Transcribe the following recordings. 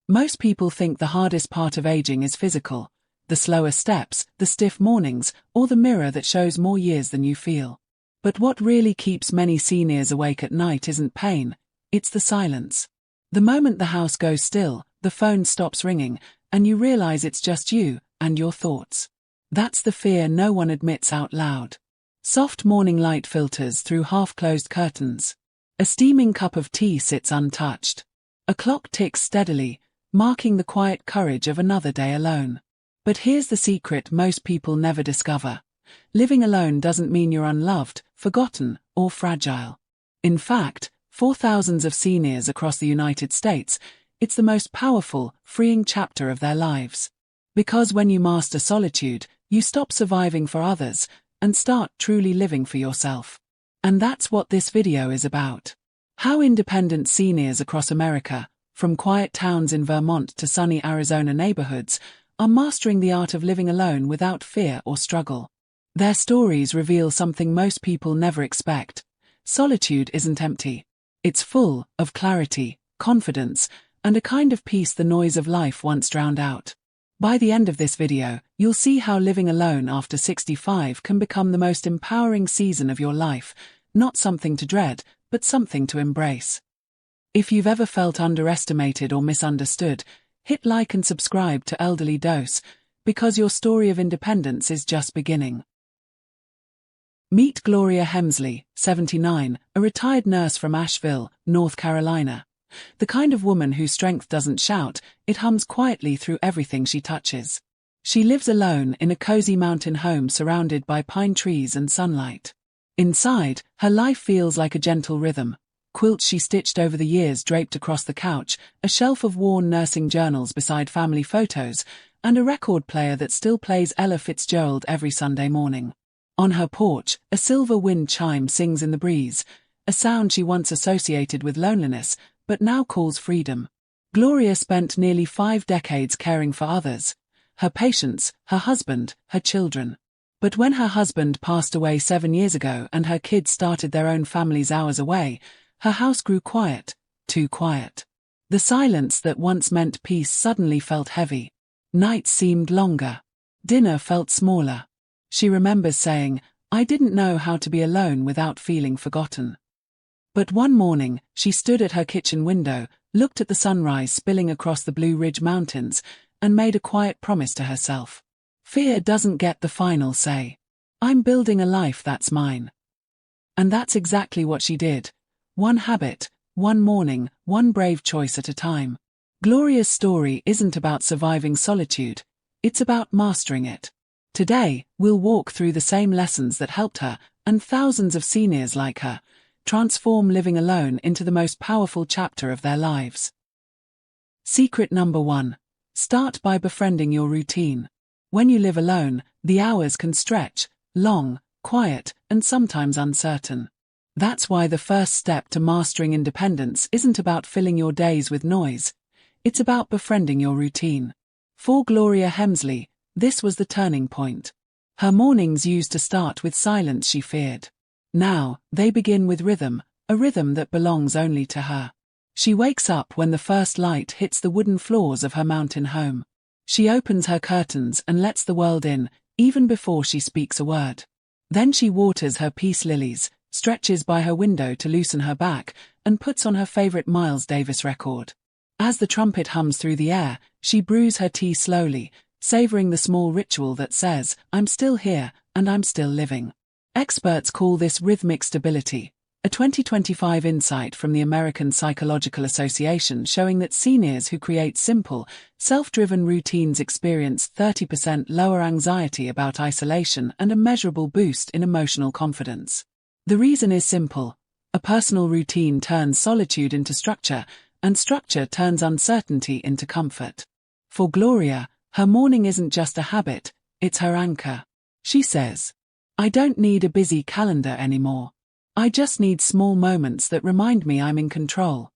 Most people think the hardest part of aging is physical, the slower steps, the stiff mornings, or the mirror that shows more years than you feel. But what really keeps many seniors awake at night isn't pain, it's the silence. The moment the house goes still, the phone stops ringing, and you realize it's just you and your thoughts. That's the fear no one admits out loud. Soft morning light filters through half-closed curtains. A steaming cup of tea sits untouched. A clock ticks steadily, marking the quiet courage of another day alone. But here's the secret most people never discover. Living alone doesn't mean you're unloved, forgotten, or fragile. In fact, for thousands of seniors across the United States, it's the most powerful, freeing chapter of their lives. Because when you master solitude, you stop surviving for others and start truly living for yourself. And that's what this video is about. How independent seniors across America, from quiet towns in Vermont to sunny Arizona neighborhoods, are mastering the art of living alone without fear or struggle. Their stories reveal something most people never expect. Solitude isn't empty. It's full of clarity, confidence, and a kind of peace the noise of life once drowned out. By the end of this video, you'll see how living alone after 65 can become the most empowering season of your life, not something to dread, but something to embrace. If you've ever felt underestimated or misunderstood, hit like and subscribe to Elderly Dose, because your story of independence is just beginning. Meet Gloria Hemsley, 79, a retired nurse from Asheville, North Carolina. The kind of woman whose strength doesn't shout, it hums quietly through everything she touches. She lives alone in a cozy mountain home surrounded by pine trees and sunlight. Inside, her life feels like a gentle rhythm. Quilts she stitched over the years draped across the couch, a shelf of worn nursing journals beside family photos, and a record player that still plays Ella Fitzgerald every Sunday morning. On her porch, a silver wind chime sings in the breeze, a sound she once associated with loneliness, but now calls freedom. Gloria spent nearly 5 decades caring for others, her patients, her husband, her children. But when her husband passed away 7 years ago and her kids started their own families hours away, her house grew quiet, too quiet. The silence that once meant peace suddenly felt heavy. Nights seemed longer. Dinner felt smaller. She remembers saying, "I didn't know how to be alone without feeling forgotten." But one morning, she stood at her kitchen window, looked at the sunrise spilling across the Blue Ridge Mountains, and made a quiet promise to herself. Fear doesn't get the final say. I'm building a life that's mine. And that's exactly what she did. One habit, one morning, one brave choice at a time. Gloria's story isn't about surviving solitude, it's about mastering it. Today, we'll walk through the same lessons that helped her, and thousands of seniors like her, transform living alone into the most powerful chapter of their lives. Secret number 1. Start by befriending your routine. When you live alone, the hours can stretch, long, quiet, and sometimes uncertain. That's why the first step to mastering independence isn't about filling your days with noise. It's about befriending your routine. For Gloria Hemsley, this was the turning point. Her mornings used to start with silence she feared. Now, they begin with rhythm, a rhythm that belongs only to her. She wakes up when the first light hits the wooden floors of her mountain home. She opens her curtains and lets the world in, even before she speaks a word. Then she waters her peace lilies, stretches by her window to loosen her back, and puts on her favorite Miles Davis record. As the trumpet hums through the air, she brews her tea slowly, savoring the small ritual that says, "I'm still here, and I'm still living." Experts call this rhythmic stability, a 2025 insight from the American Psychological Association showing that seniors who create simple, self-driven routines experience 30% lower anxiety about isolation and a measurable boost in emotional confidence. The reason is simple. A personal routine turns solitude into structure, and structure turns uncertainty into comfort. For Gloria, her morning isn't just a habit, it's her anchor. She says, "I don't need a busy calendar anymore. I just need small moments that remind me I'm in control."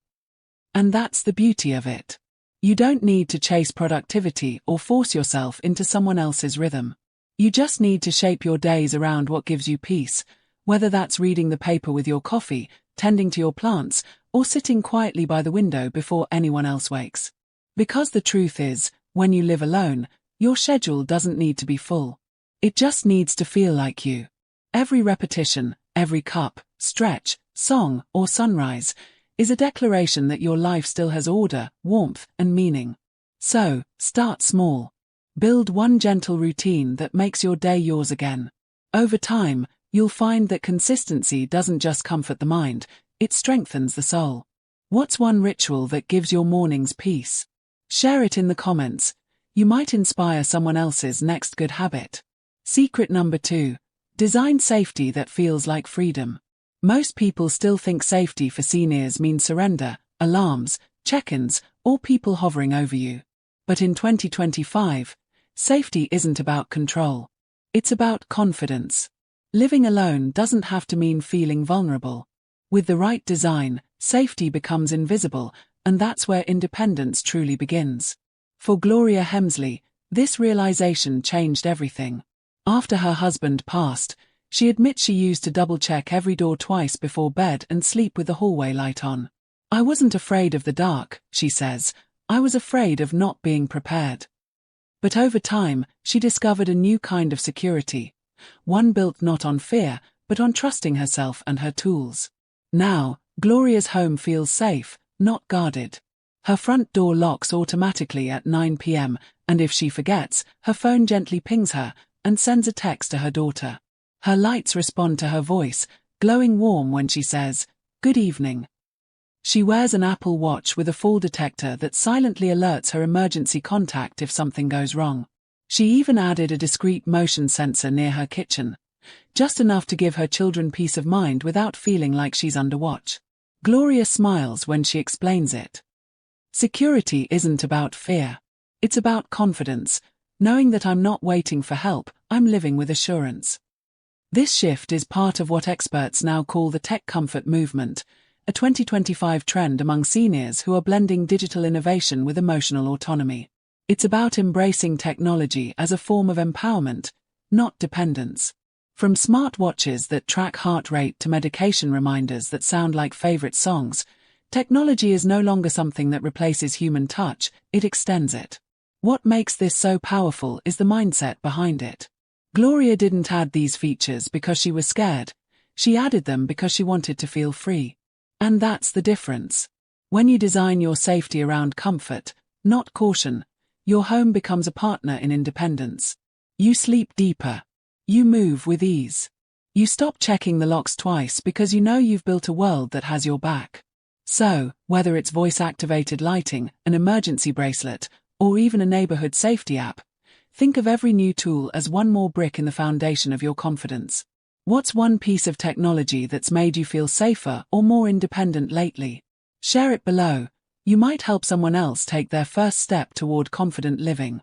And that's the beauty of it. You don't need to chase productivity or force yourself into someone else's rhythm. You just need to shape your days around what gives you peace, whether that's reading the paper with your coffee, tending to your plants, or sitting quietly by the window before anyone else wakes. Because the truth is, when you live alone, your schedule doesn't need to be full. It just needs to feel like you. Every repetition, every cup, stretch, song, or sunrise is a declaration that your life still has order, warmth, and meaning. So, start small. Build one gentle routine that makes your day yours again. Over time, you'll find that consistency doesn't just comfort the mind, it strengthens the soul. What's one ritual that gives your mornings peace? Share it in the comments. You might inspire someone else's next good habit. Secret number 2. Design safety that feels like freedom. Most people still think safety for seniors means surrender, alarms, check-ins, or people hovering over you. But in 2025, safety isn't about control. It's about confidence. Living alone doesn't have to mean feeling vulnerable. With the right design, safety becomes invisible, and that's where independence truly begins. For Gloria Hemsley, this realization changed everything. After her husband passed, she admits she used to double-check every door twice before bed and sleep with the hallway light on. "I wasn't afraid of the dark," she says, "I was afraid of not being prepared." But over time, she discovered a new kind of security, one built not on fear, but on trusting herself and her tools. Now, Gloria's home feels safe, not guarded. Her front door locks automatically at 9 p.m., and if she forgets, her phone gently pings her and sends a text to her daughter. Her lights respond to her voice, glowing warm when she says, "Good evening." She wears an Apple Watch with a fall detector that silently alerts her emergency contact if something goes wrong. She even added a discreet motion sensor near her kitchen, just enough to give her children peace of mind without feeling like she's under watch. Gloria smiles when she explains it. Security isn't about fear. It's about confidence, knowing that I'm not waiting for help, I'm living with assurance. This shift is part of what experts now call the tech comfort movement, a 2025 trend among seniors who are blending digital innovation with emotional autonomy. It's about embracing technology as a form of empowerment, not dependence. From smartwatches that track heart rate to medication reminders that sound like favorite songs, technology is no longer something that replaces human touch, it extends it. What makes this so powerful is the mindset behind it. Gloria didn't add these features because she was scared, she added them because she wanted to feel free. And that's the difference. When you design your safety around comfort, not caution, your home becomes a partner in independence. You sleep deeper. You move with ease. You stop checking the locks twice because you know you've built a world that has your back. So, whether it's voice-activated lighting, an emergency bracelet, or even a neighborhood safety app, think of every new tool as one more brick in the foundation of your confidence. What's one piece of technology that's made you feel safer or more independent lately? Share it below. You might help someone else take their first step toward confident living.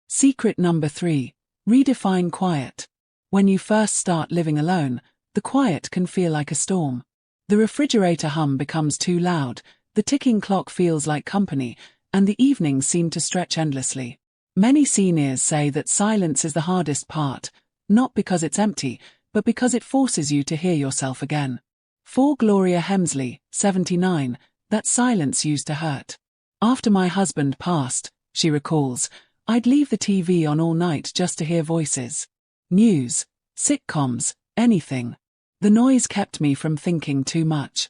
Secret number 3. Redefine quiet. When you first start living alone, the quiet can feel like a storm. The refrigerator hum becomes too loud, the ticking clock feels like company, and the evenings seem to stretch endlessly. Many seniors say that silence is the hardest part, not because it's empty, but because it forces you to hear yourself again. For Gloria Hemsley, 79, that silence used to hurt. "After my husband passed," she recalls, "I'd leave the TV on all night just to hear voices. News, sitcoms, anything. The noise kept me from thinking too much."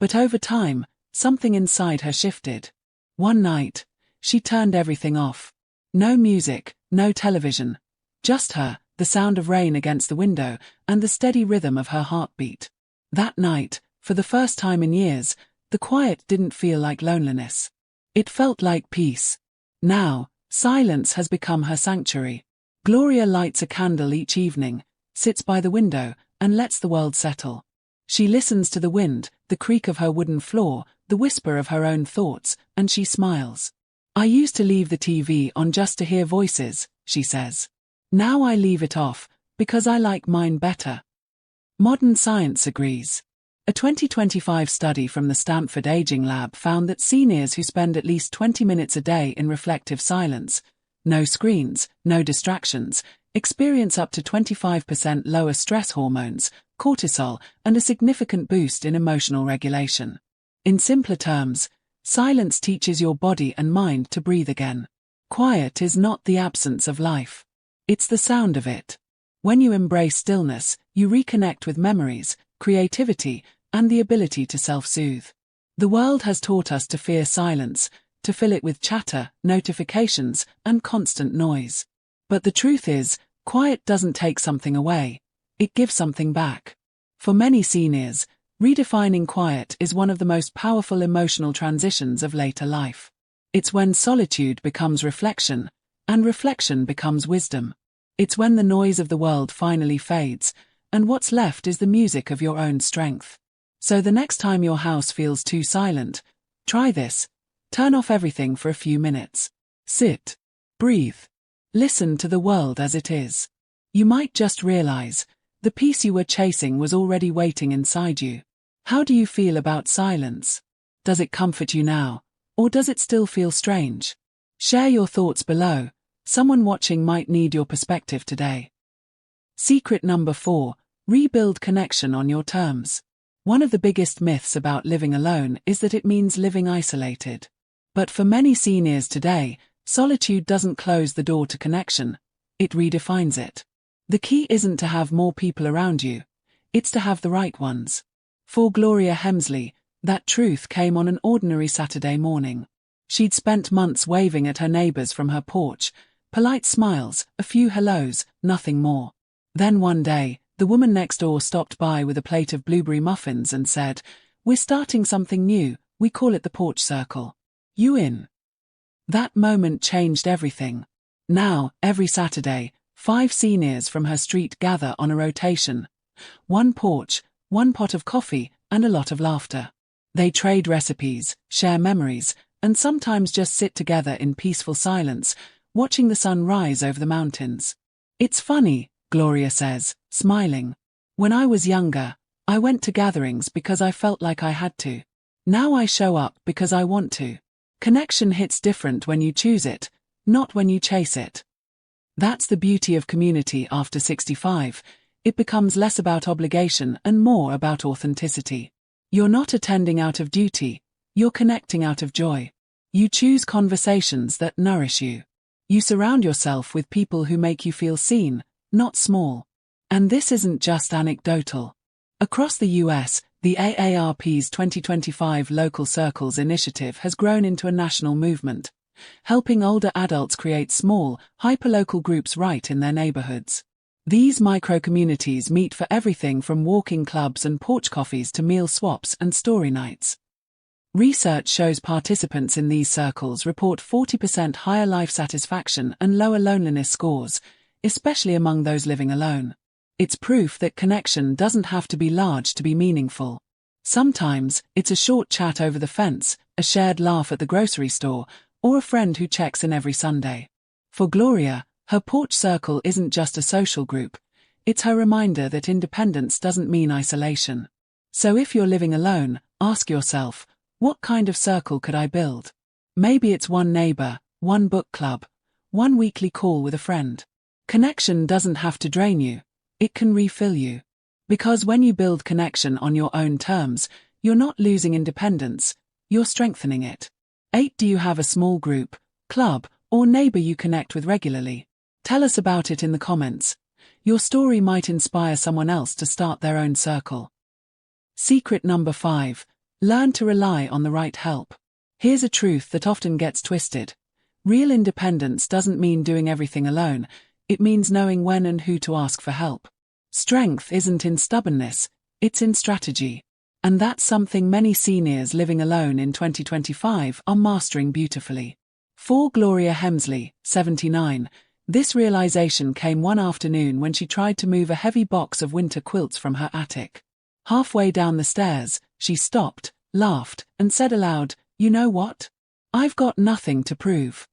But over time, something inside her shifted. One night, she turned everything off. No music, no television. Just her, the sound of rain against the window, and the steady rhythm of her heartbeat. That night, for the first time in years, the quiet didn't feel like loneliness. It felt like peace. Now, silence has become her sanctuary. Gloria lights a candle each evening, sits by the window, and lets the world settle. She listens to the wind, the creak of her wooden floor, the whisper of her own thoughts, and she smiles. "I used to leave the TV on just to hear voices," she says. "Now I leave it off, because I like mine better." Modern science agrees. A 2025 study from the Stanford Aging Lab found that seniors who spend at least 20 minutes a day in reflective silence, no screens, no distractions, experience up to 25% lower stress hormones, cortisol, and a significant boost in emotional regulation. In simpler terms, Silence teaches your body and mind to breathe again. Quiet is not the absence of life. It's the sound of it. When you embrace stillness, you reconnect with memories, creativity, and the ability to self-soothe. The world has taught us to fear silence, to fill it with chatter, notifications, and constant noise. But the truth is, quiet doesn't take something away. It gives something back. For many seniors, redefining quiet is one of the most powerful emotional transitions of later life. It's when solitude becomes reflection, and reflection becomes wisdom. It's when the noise of the world finally fades, and what's left is the music of your own strength. So the next time your house feels too silent, try this. Turn off everything for a few minutes. Sit. Breathe. Listen to the world as it is. You might just realize, the peace you were chasing was already waiting inside you. How do you feel about silence? Does it comfort you now, or does it still feel strange? Share your thoughts below. Someone watching might need your perspective today. Secret number 4, rebuild connection on your terms. One of the biggest myths about living alone is that it means living isolated. But for many seniors today, solitude doesn't close the door to connection, it redefines it. The key isn't to have more people around you, it's to have the right ones. For Gloria Hemsley, that truth came on an ordinary Saturday morning. She'd spent months waving at her neighbors from her porch, polite smiles, a few hellos, nothing more. Then one day, the woman next door stopped by with a plate of blueberry muffins and said, "We're starting something new, we call it the porch circle. You in?" That moment changed everything. Now, every Saturday, 5 seniors from her street gather on a rotation. One porch, one pot of coffee, and a lot of laughter. They trade recipes, share memories, and sometimes just sit together in peaceful silence, watching the sun rise over the mountains. "It's funny," Gloria says, smiling. "When I was younger, I went to gatherings because I felt like I had to. Now I show up because I want to." Connection hits different when you choose it, not when you chase it. That's the beauty of community after 65. It becomes less about obligation and more about authenticity. You're not attending out of duty, you're connecting out of joy. You choose conversations that nourish you. You surround yourself with people who make you feel seen, not small. And this isn't just anecdotal. Across the US, the AARP's 2025 Local Circles initiative has grown into a national movement, helping older adults create small, hyperlocal groups right in their neighborhoods. These micro-communities meet for everything from walking clubs and porch coffees to meal swaps and story nights. Research shows participants in these circles report 40% higher life satisfaction and lower loneliness scores, especially among those living alone. It's proof that connection doesn't have to be large to be meaningful. Sometimes, it's a short chat over the fence, a shared laugh at the grocery store, or a friend who checks in every Sunday. For Gloria, her porch circle isn't just a social group, it's her reminder that independence doesn't mean isolation. So if you're living alone, ask yourself, what kind of circle could I build? Maybe it's one neighbor, one book club, one weekly call with a friend. Connection doesn't have to drain you, it can refill you. Because when you build connection on your own terms, you're not losing independence, you're strengthening it. 8. Do you have a small group, club, or neighbor you connect with regularly? Tell us about it in the comments. Your story might inspire someone else to start their own circle. Secret number 5. Learn to rely on the right help. Here's a truth that often gets twisted. Real independence doesn't mean doing everything alone, it means knowing when and who to ask for help. Strength isn't in stubbornness, it's in strategy. And that's something many seniors living alone in 2025 are mastering beautifully. For Gloria Hemsley, 79, this realization came one afternoon when she tried to move a heavy box of winter quilts from her attic. Halfway down the stairs, she stopped, laughed, and said aloud, "You know what? I've got nothing to prove."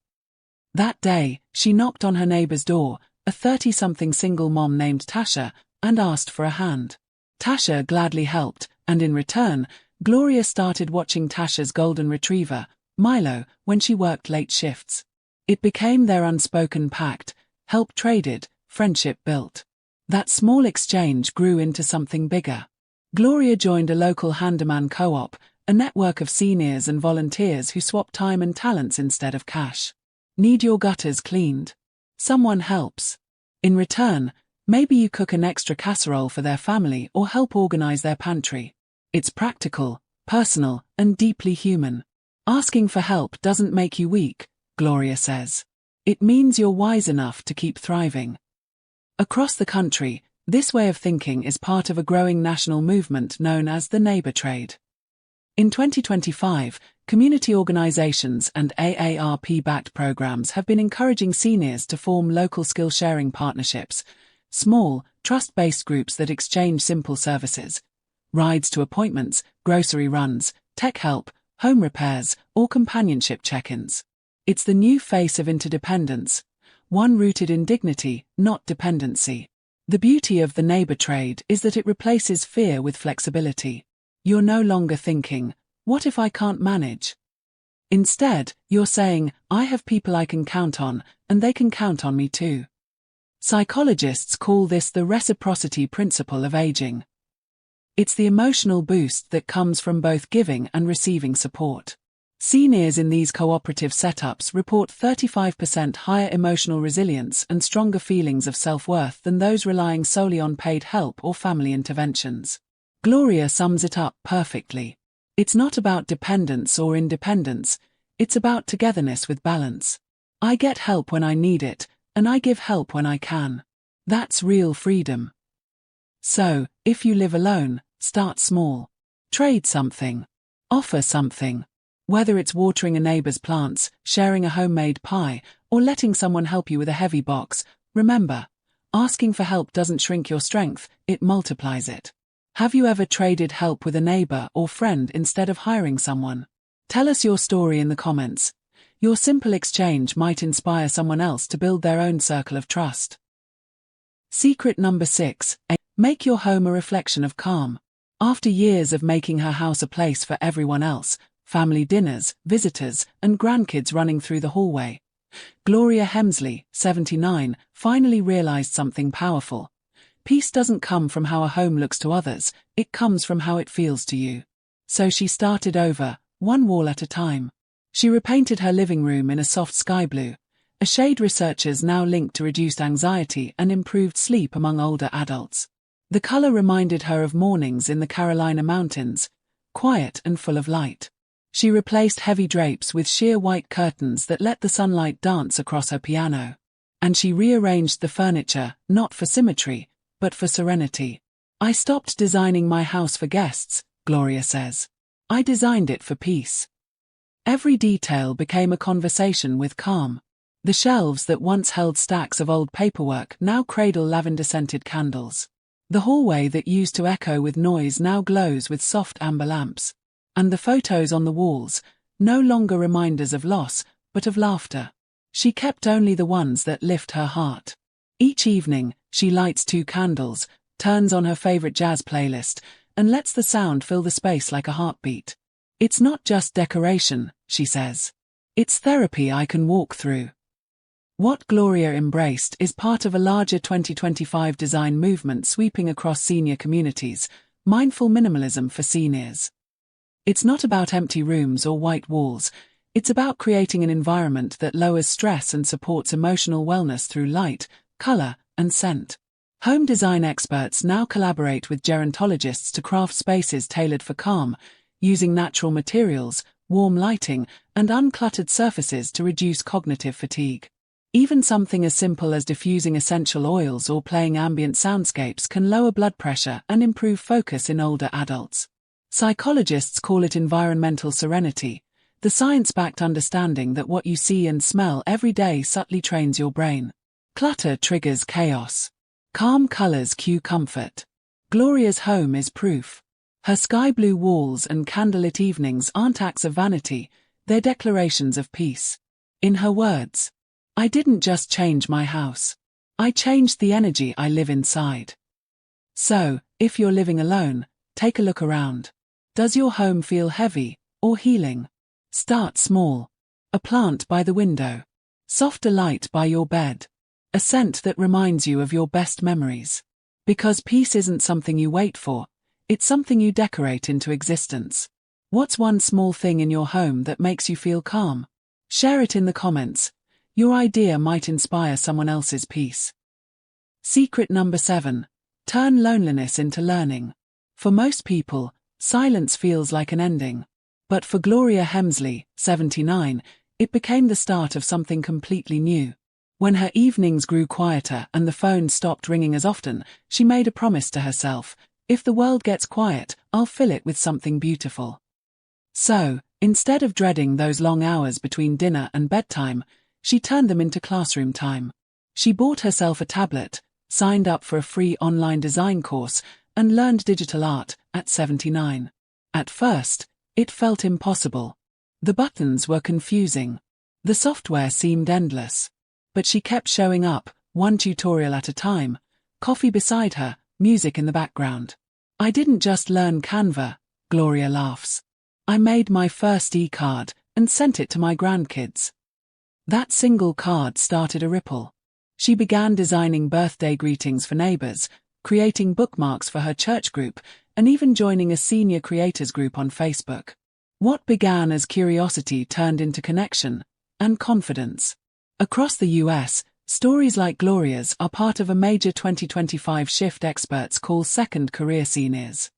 That day, she knocked on her neighbor's door, a 30-something single mom named Tasha, and asked for a hand. Tasha gladly helped, and in return, Gloria started watching Tasha's golden retriever, Milo, when she worked late shifts. It became their unspoken pact, help traded, friendship built. That small exchange grew into something bigger. Gloria joined a local handyman co-op, a network of seniors and volunteers who swap time and talents instead of cash. Need your gutters cleaned? Someone helps. In return, maybe you cook an extra casserole for their family or help organize their pantry. It's practical, personal, and deeply human. Asking for help doesn't make you weak, Gloria says. It means you're wise enough to keep thriving. Across the country, this way of thinking is part of a growing national movement known as the neighbor trade. In 2025, community organizations and AARP-backed programs have been encouraging seniors to form local skill-sharing partnerships, small, trust-based groups that exchange simple services, rides to appointments, grocery runs, tech help, home repairs, or companionship check-ins. It's the new face of interdependence, one rooted in dignity, not dependency. The beauty of the neighbor trade is that it replaces fear with flexibility. You're no longer thinking, what if I can't manage? Instead, you're saying, I have people I can count on, and they can count on me too. Psychologists call this the reciprocity principle of aging. It's the emotional boost that comes from both giving and receiving support. Seniors in these cooperative setups report 35% higher emotional resilience and stronger feelings of self-worth than those relying solely on paid help or family interventions. Gloria sums it up perfectly. It's not about dependence or independence, it's about togetherness with balance. I get help when I need it, and I give help when I can. That's real freedom. So, if you live alone, start small. Trade something. Offer something. Whether it's watering a neighbor's plants, sharing a homemade pie, or letting someone help you with a heavy box, remember, asking for help doesn't shrink your strength, it multiplies it. Have you ever traded help with a neighbor or friend instead of hiring someone? Tell us your story in the comments. Your simple exchange might inspire someone else to build their own circle of trust. Secret number 6. Make your home a reflection of calm. After years of making her house a place for everyone else, family dinners, visitors, and grandkids running through the hallway, Gloria Hemsley, 79, finally realized something powerful. Peace doesn't come from how a home looks to others, it comes from how it feels to you. So she started over, one wall at a time. She repainted her living room in a soft sky blue, a shade researchers now link to reduced anxiety and improved sleep among older adults. The color reminded her of mornings in the Carolina mountains, quiet and full of light. She replaced heavy drapes with sheer white curtains that let the sunlight dance across her piano. And she rearranged the furniture, not for symmetry, but for serenity. I stopped designing my house for guests, Gloria says. I designed it for peace. Every detail became a conversation with calm. The shelves that once held stacks of old paperwork now cradle lavender-scented candles. The hallway that used to echo with noise now glows with soft amber lamps. And the photos on the walls, no longer reminders of loss, but of laughter. She kept only the ones that lift her heart. Each evening, she lights 2 candles, turns on her favorite jazz playlist, and lets the sound fill the space like a heartbeat. It's not just decoration, she says. It's therapy I can walk through. What Gloria embraced is part of a larger 2025 design movement sweeping across senior communities, mindful minimalism for seniors. It's not about empty rooms or white walls, it's about creating an environment that lowers stress and supports emotional wellness through light, color, and scent. Home design experts now collaborate with gerontologists to craft spaces tailored for calm, using natural materials, warm lighting, and uncluttered surfaces to reduce cognitive fatigue. Even something as simple as diffusing essential oils or playing ambient soundscapes can lower blood pressure and improve focus in older adults. Psychologists call it environmental serenity, the science-backed understanding that what you see and smell every day subtly trains your brain. Clutter triggers chaos. Calm colors cue comfort. Gloria's home is proof. Her sky blue walls and candlelit evenings aren't acts of vanity, they're declarations of peace. In her words, I didn't just change my house. I changed the energy I live inside. So, if you're living alone, take a look around. Does your home feel heavy or healing? Start small. A plant by the window. Softer light by your bed. A scent that reminds you of your best memories. Because peace isn't something you wait for, it's something you decorate into existence. What's one small thing in your home that makes you feel calm? Share it in the comments. Your idea might inspire someone else's peace. Secret number 7. Turn loneliness into learning. For most people, silence feels like an ending. But for Gloria Hemsley, 79, it became the start of something completely new. When her evenings grew quieter and the phone stopped ringing as often, she made a promise to herself: if the world gets quiet, I'll fill it with something beautiful. So, instead of dreading those long hours between dinner and bedtime, she turned them into classroom time. She bought herself a tablet, signed up for a free online design course, and learned digital art at 79. At first, it felt impossible. The buttons were confusing. The software seemed endless. But she kept showing up, one tutorial at a time, coffee beside her, music in the background. I didn't just learn Canva, Gloria laughs. I made my first e-card and sent it to my grandkids. That single card started a ripple. She began designing birthday greetings for neighbors, creating bookmarks for her church group, and even joining a senior creators group on Facebook. What began as curiosity turned into connection and confidence. Across the US, stories like Gloria's are part of a major 2025 shift experts call second career seniors.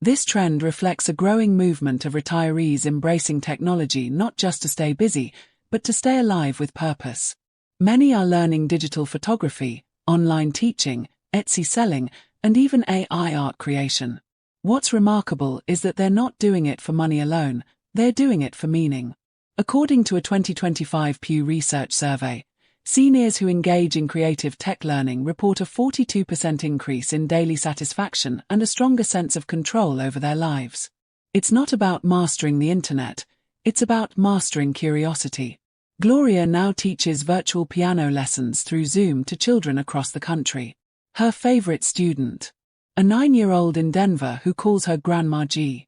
This trend reflects a growing movement of retirees embracing technology not just to stay busy, but to stay alive with purpose. Many are learning digital photography, online teaching, Etsy selling, and even AI art creation. What's remarkable is that they're not doing it for money alone, they're doing it for meaning. According to a 2025 Pew Research survey, seniors who engage in creative tech learning report a 42% increase in daily satisfaction and a stronger sense of control over their lives. It's not about mastering the internet, it's about mastering curiosity. Gloria now teaches virtual piano lessons through Zoom to children across the country. Her favorite student, a 9-year-old in Denver who calls her Grandma G.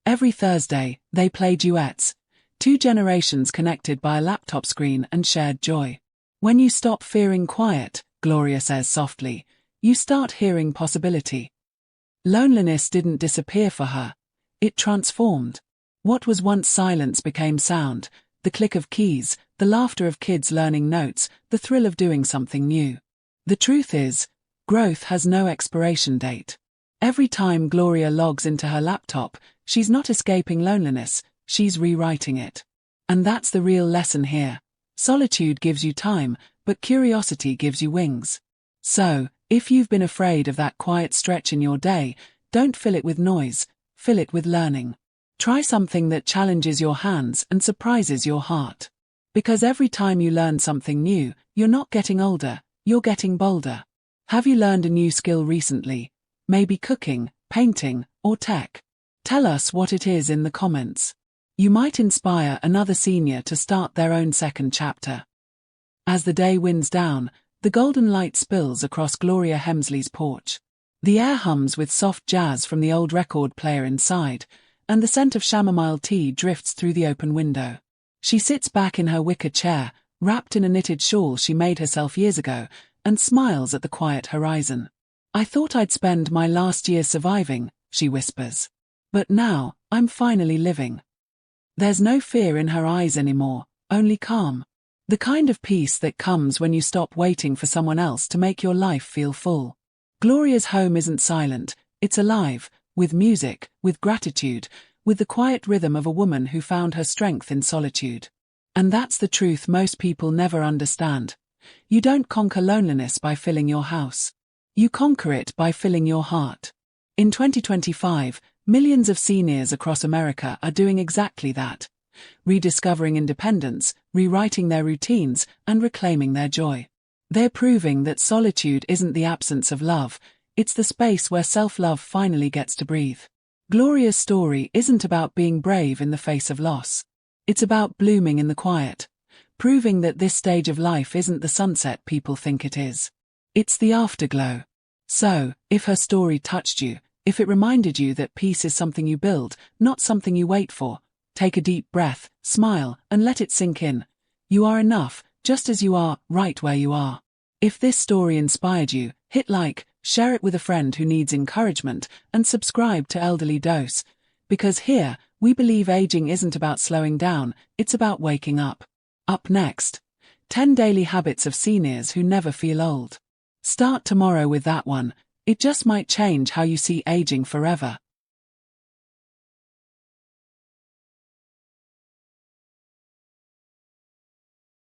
Every Thursday, they play duets, 2 generations connected by a laptop screen and shared joy. When you stop fearing quiet, Gloria says softly, you start hearing possibility. Loneliness didn't disappear for her. It transformed. What was once silence became sound, the click of keys, the laughter of kids learning notes, the thrill of doing something new. The truth is, growth has no expiration date. Every time Gloria logs into her laptop, she's not escaping loneliness, she's rewriting it. And that's the real lesson here. Solitude gives you time, but curiosity gives you wings. So, if you've been afraid of that quiet stretch in your day, don't fill it with noise, fill it with learning. Try something that challenges your hands and surprises your heart. Because every time you learn something new, you're not getting older, you're getting bolder. Have you learned a new skill recently? Maybe cooking, painting, or tech? Tell us what it is in the comments. You might inspire another senior to start their own second chapter. As the day winds down, the golden light spills across Gloria Hemsley's porch. The air hums with soft jazz from the old record player inside, and the scent of chamomile tea drifts through the open window. She sits back in her wicker chair, wrapped in a knitted shawl she made herself years ago, and smiles at the quiet horizon. I thought I'd spend my last year surviving, she whispers. But now, I'm finally living. There's no fear in her eyes anymore, only calm. The kind of peace that comes when you stop waiting for someone else to make your life feel full. Gloria's home isn't silent, it's alive, with music, with gratitude, with the quiet rhythm of a woman who found her strength in solitude. And that's the truth most people never understand. You don't conquer loneliness by filling your house. You conquer it by filling your heart. In 2025, millions of seniors across America are doing exactly that. Rediscovering independence, rewriting their routines, and reclaiming their joy. They're proving that solitude isn't the absence of love, it's the space where self-love finally gets to breathe. Gloria's story isn't about being brave in the face of loss. It's about blooming in the quiet, proving that this stage of life isn't the sunset people think it is. It's the afterglow. So, if her story touched you, if it reminded you that peace is something you build, not something you wait for, take a deep breath, smile, and let it sink in. You are enough, just as you are, right where you are. If this story inspired you, hit like, share it with a friend who needs encouragement, and subscribe to Elderly Dose, because here, We believe aging isn't about slowing down, it's about waking up. Up next, 10 daily habits of seniors who never feel old. Start tomorrow with that one. It just might change how you see aging forever.